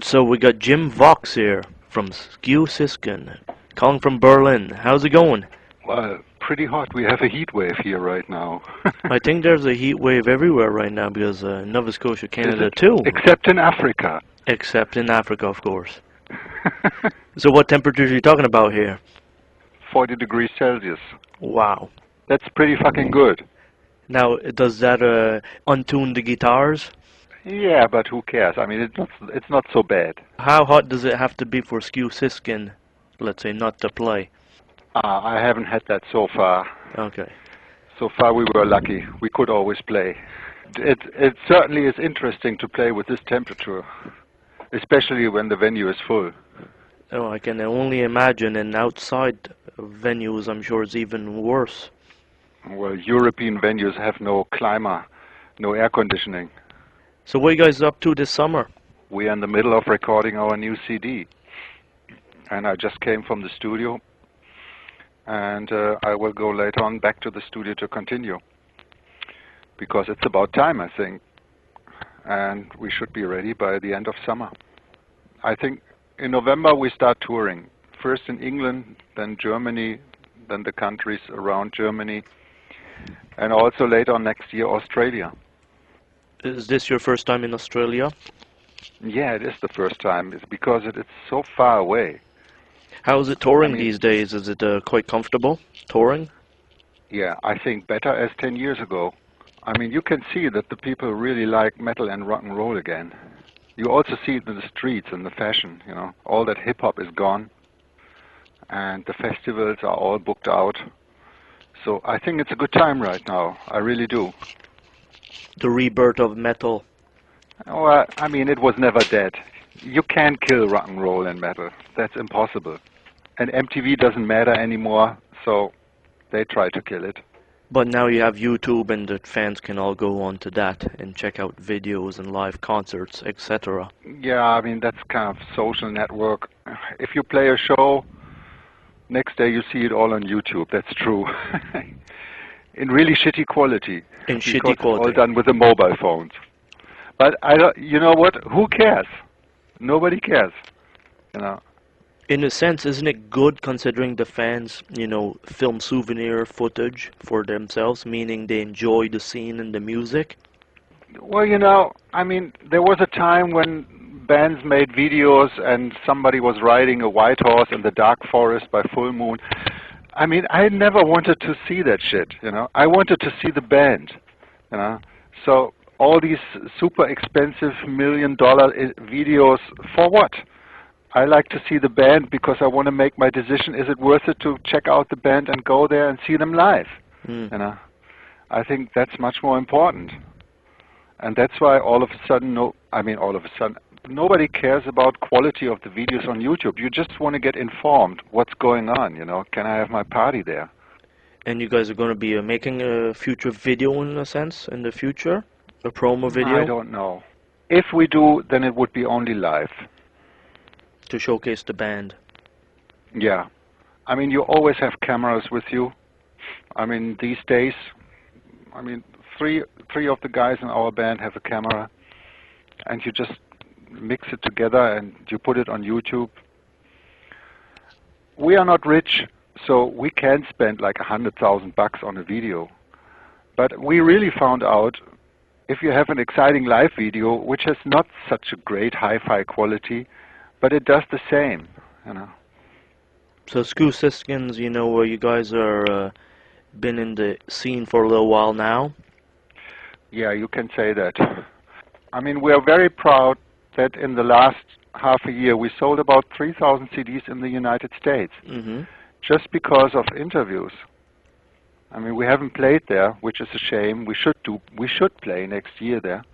So we got Jim Voxx here from Skew, Siskin, calling from Berlin. How's it going? Well, pretty hot. We have a heat wave here right now. I think there's a heat wave everywhere right now because Nova Scotia, Canada too. Except in Africa. Except in Africa, of course. So what temperatures are you talking about here? 40 degrees Celsius. Wow. That's pretty fucking good. Now, does that untune the guitars? Yeah, but who cares? I mean, it's not so bad. How hot does it have to be for Skew Siskin, let's say, not to play? I haven't had that so far. Okay. So far we were lucky. We could always play. It certainly is interesting to play with this temperature, especially when the venue is full. Oh, I can only imagine, and outside venues I'm sure it's even worse. Well, European venues have no climate, no air conditioning. So what are you guys up to this summer? We are in the middle of recording our new CD. And I just came from the studio. And I will go later on back to the studio to continue. Because it's about time, I think. And we should be ready by the end of summer. I think in November we start touring. First in England, then Germany, then the countries around Germany. And also later on next year, Australia. Is this your first time in Australia? Yeah, it is the first time. It's because it's so far away. How is it touring these days? Is it quite comfortable, touring? Yeah, I think better as 10 years ago. I mean, you can see that the people really like metal and rock and roll again. You also see it in the streets and the fashion, you know. All that hip-hop is gone. And the festivals are all booked out. So I think it's a good time right now. I really do. The rebirth of metal. Well, I mean, it was never dead. You can't kill rock and roll and metal. That's impossible. And MTV doesn't matter anymore, so they try to kill it. But now you have YouTube and the fans can all go on to that and check out videos and live concerts, etc. Yeah, I mean, that's kind of social network. If you play a show, next day you see it all on YouTube. That's true. In really shitty quality. In shitty quality. It's all done with the mobile phones. But you know what? Who cares? Nobody cares. You know. In a sense, isn't it good considering the fans, you know, film souvenir footage for themselves, meaning they enjoy the scene and the music? Well, you know, I mean, there was a time when bands made videos and somebody was riding a white horse in the dark forest by full moon. I mean, I never wanted to see that shit, you know. I wanted to see the band, you know. So all these super expensive $1 million videos, for what? I like to see the band because I want to make my decision, is it worth it to check out the band and go there and see them live? You know. I think that's much more important. And that's why all of a sudden, nobody cares about quality of the videos on YouTube. You just want to get informed what's going on, you know. Can I have my party there? And you guys are going to be making a future video in a sense, in the future? A promo video? I don't know. If we do, then it would be only live. To showcase the band? Yeah. I mean, you always have cameras with you. I mean, these days, I mean, three of the guys in our band have a camera. And you just mix it together and you put it on YouTube. We are not rich, so we can't spend like $100,000 on a video. But we really found out if you have an exciting live video, which has not such a great hi-fi quality, but it does the same, you know. So Skew Siskins, you know, you guys are been in the scene for a little while now. Yeah, you can say that. I mean, we are very proud that in the last half a year we sold about 3,000 CDs in the United States, just because of interviews. I mean, we haven't played there, which is a shame. We should play next year there.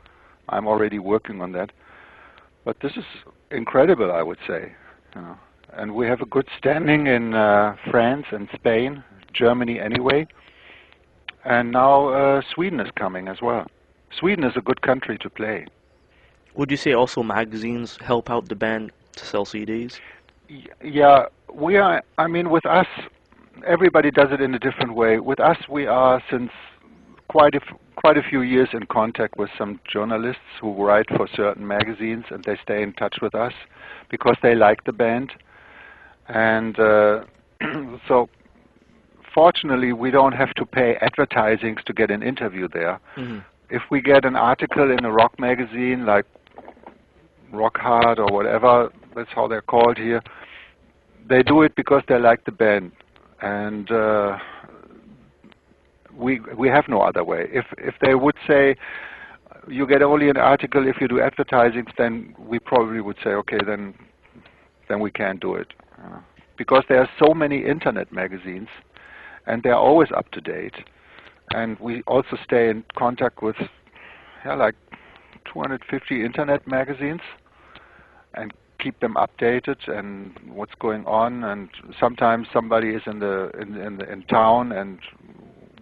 I'm already working on that. But this is incredible, I would say. You know. And we have a good standing in France and Spain, Germany anyway. And now Sweden is coming as well. Sweden is a good country to play. Would you say also magazines help out the band to sell CDs? Yeah, we are, I mean, with us, everybody does it in a different way. With us, we are, since quite a few years in contact with some journalists who write for certain magazines, and they stay in touch with us because they like the band. And so fortunately, we don't have to pay advertisings to get an interview there. Mm-hmm. If we get an article in a rock magazine like Rock Hard or whatever, that's how they're called here, they do it because they like the band. And we have no other way. If they would say, you get only an article if you do advertising, then we probably would say, okay, then we can't do it. Because there are so many internet magazines, and they're always up to date. And we also stay in contact with, like 250 internet magazines, and keep them updated and what's going on. And sometimes somebody is in town, and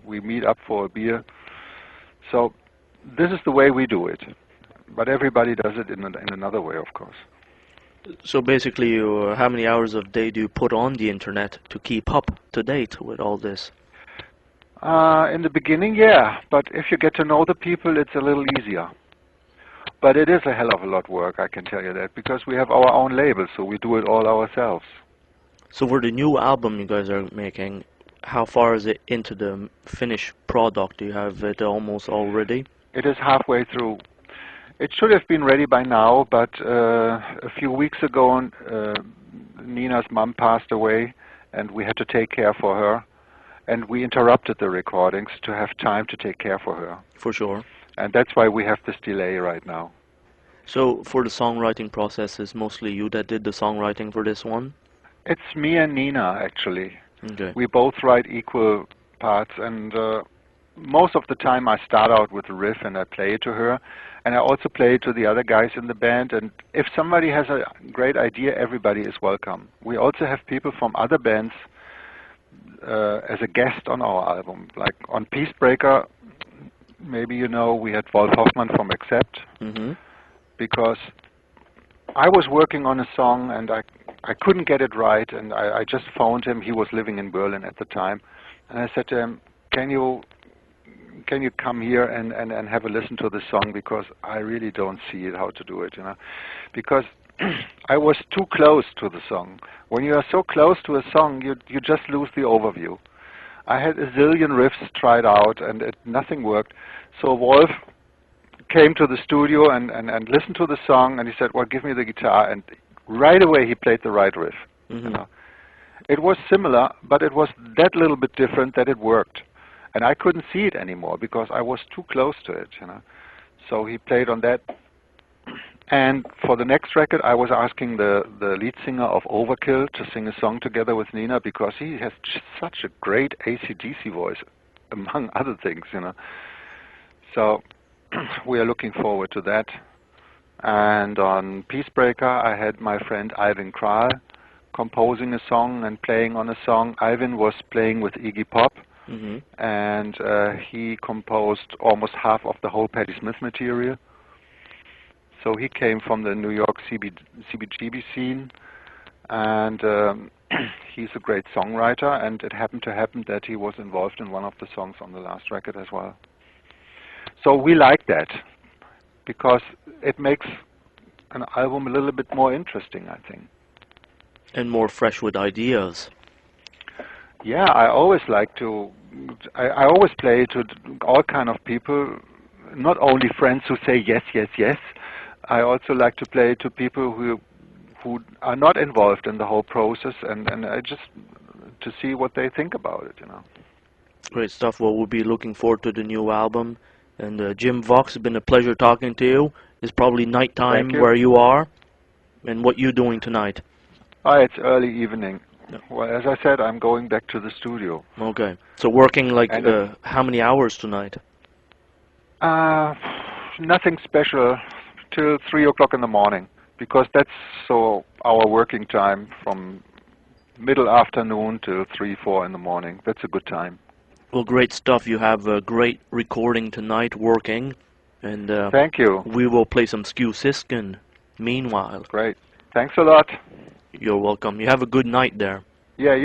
we meet up for a beer. So this is the way we do it. But everybody does it in another way, of course. So basically, how many hours of day do you put on the internet to keep up to date with all this? In the beginning, yeah. But if you get to know the people, it's a little easier. But it is a hell of a lot of work, I can tell you that, because we have our own label, so we do it all ourselves. So for the new album you guys are making, how far is it into the finished product? Do you have it almost already? It is halfway through. It should have been ready by now, but a few weeks ago, Nina's mom passed away, and we had to take care for her. And we interrupted the recordings to have time to take care for her. For sure. And that's why we have this delay right now. So for the songwriting process, is mostly you that did the songwriting for this one? It's me and Nina, actually. Okay. We both write equal parts, and most of the time I start out with a riff and I play it to her. And I also play it to the other guys in the band. And if somebody has a great idea, everybody is welcome. We also have people from other bands as a guest on our album. Like on Peacebreaker, maybe you know, we had Wolf Hoffmann from Accept. Mm-hmm. Because I was working on a song and I couldn't get it right, and I just phoned him. He was living in Berlin at the time. And I said to him, can you come here and have a listen to the song, because I really don't see it how to do it, because I was too close to the song. When you are so close to a song, you just lose the overview. I had a zillion riffs tried out, and nothing worked. So Wolf came to the studio and listened to the song, and he said, well, give me the guitar. And right away he played the right riff. Mm-hmm. It was similar, but it was that little bit different that it worked. And I couldn't see it anymore because I was too close to it. So he played on that. And for the next record, I was asking the lead singer of Overkill to sing a song together with Nina, because he has such a great AC/DC voice, among other things, So we are looking forward to that. And on Peacebreaker, I had my friend Ivan Kral composing a song and playing on a song. Ivan was playing with Iggy Pop, mm-hmm. and he composed almost half of the whole Patti Smith material. So he came from the New York CBGB scene, and he's a great songwriter, and it happened to happen that he was involved in one of the songs on the last record as well. So we like that, because it makes an album a little bit more interesting, I think. And more fresh with ideas. Yeah, I always like to, I always play to all kind of people, not only friends who say yes, yes, yes. I also like to play to people who are not involved in the whole process, and I just to see what they think about it, Great stuff. Well, we'll be looking forward to the new album. And Jim Voxx, it's been a pleasure talking to you. It's probably nighttime where you are. And what you doing tonight? It's early evening. No. Well, as I said, I'm going back to the studio. Okay. So working like how many hours tonight? Nothing special, till 3 o'clock in the morning, because that's our working time, from middle afternoon till 3, 4 in the morning. That's a good time. Well, great stuff. You have a great recording tonight working. And thank you. We will play some Skew Siskin meanwhile. Great. Thanks a lot. You're welcome. You have a good night there. Yeah.